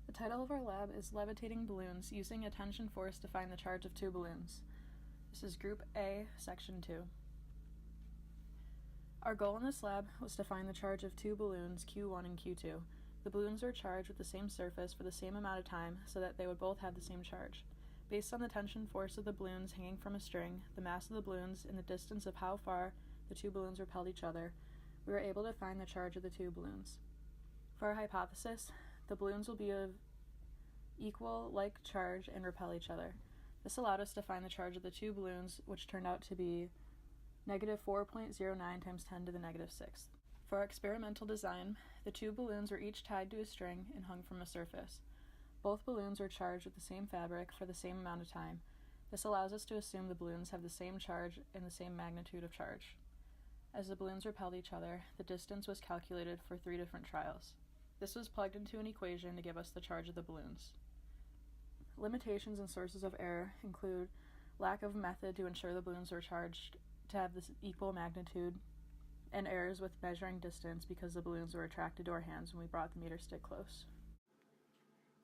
The title of our lab is Levitating Balloons Using a Tension Force to Find the Charge of Two Balloons. This is Group A, Section 2. Our goal in this lab was to find the charge of two balloons, Q1 and Q2. The balloons were charged with the same surface for the same amount of time so that they would both have the same charge. Based on the tension force of the balloons hanging from a string, the mass of the balloons, and the distance of how far the two balloons repelled each other, we were able to find the charge of the two balloons. For our hypothesis, the balloons will be of equal like charge and repel each other. This allowed us to find the charge of the two balloons, which turned out to be negative 4.09 times 10 to the negative 6th. For our experimental design, the two balloons were each tied to a string and hung from a surface. Both balloons were charged with the same fabric for the same amount of time. This allows us to assume the balloons have the same charge and the same magnitude of charge. As the balloons repelled each other, the distance was calculated for 3 different trials. This was plugged into an equation to give us the charge of the balloons. Limitations and sources of error include lack of method to ensure the balloons were charged to have this equal magnitude, and errors with measuring distance because the balloons were attracted to our hands when we brought the meter stick close.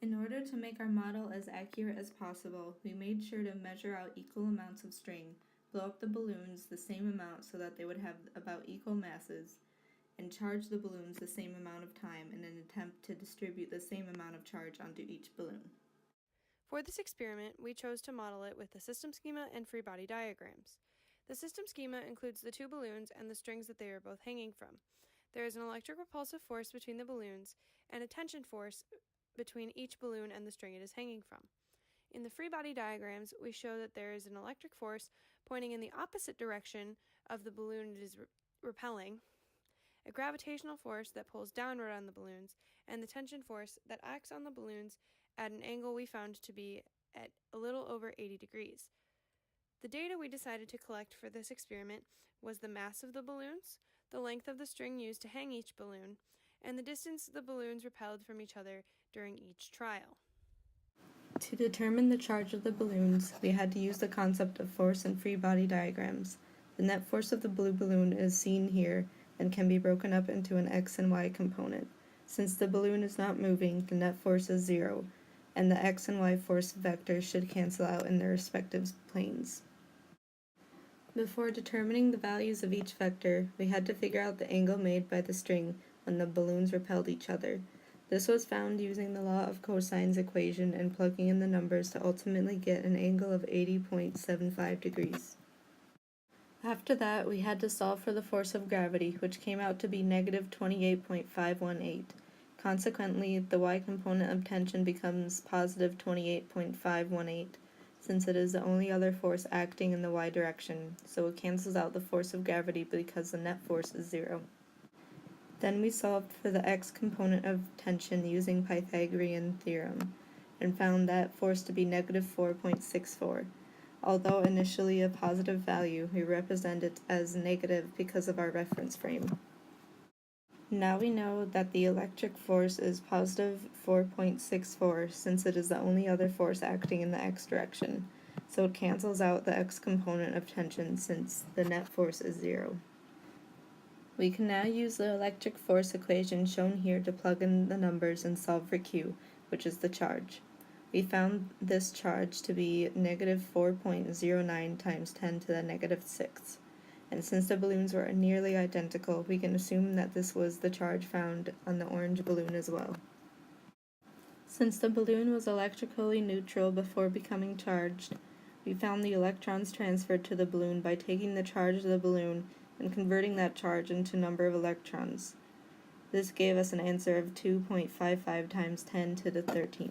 In order to make our model as accurate as possible, we made sure to measure out equal amounts of string, blow up the balloons the same amount so that they would have about equal masses, and charge the balloons the same amount of time in an attempt to distribute the same amount of charge onto each balloon. For this experiment, we chose to model it with the system schema and free body diagrams. The system schema includes the two balloons and the strings that they are both hanging from. There is an electric repulsive force between the balloons and a tension force between each balloon and the string it is hanging from. In the free body diagrams, we show that there is an electric force pointing in the opposite direction of the balloon it is repelling, a gravitational force that pulls downward on the balloons, and the tension force that acts on the balloons at an angle we found to be at a little over 80 degrees. The data we decided to collect for this experiment was the mass of the balloons, the length of the string used to hang each balloon, and the distance the balloons repelled from each other during each trial. To determine the charge of the balloons, we had to use the concept of force in free body diagrams. The net force of the blue balloon is seen here and can be broken up into an x and y component. Since the balloon is not moving, the net force is 0, and the x and y force vectors should cancel out in their respective planes. Before determining the values of each vector, we had to figure out the angle made by the string when the balloons repelled each other. This was found using the law of cosines equation and plugging in the numbers to ultimately get an angle of 80.75 degrees. After that, we had to solve for the force of gravity, which came out to be negative 28.518. Consequently, the y component of tension becomes positive 28.518, since it is the only other force acting in the y direction, so it cancels out the force of gravity because the net force is 0. Then we solved for the x component of tension using Pythagorean theorem, and found that force to be negative 4.64. Although initially a positive value, we represent it as negative because of our reference frame. Now we know that the electric force is positive 4.64 since it is the only other force acting in the x direction, so it cancels out the x component of tension since the net force is 0. We can now use the electric force equation shown here to plug in the numbers and solve for Q, which is the charge. We found this charge to be negative 4.09 times 10 to the negative 6th. And since the balloons were nearly identical, we can assume that this was the charge found on the orange balloon as well. Since the balloon was electrically neutral before becoming charged, we found the electrons transferred to the balloon by taking the charge of the balloon and converting that charge into number of electrons. This gave us an answer of 2.55 times 10 to the 13th.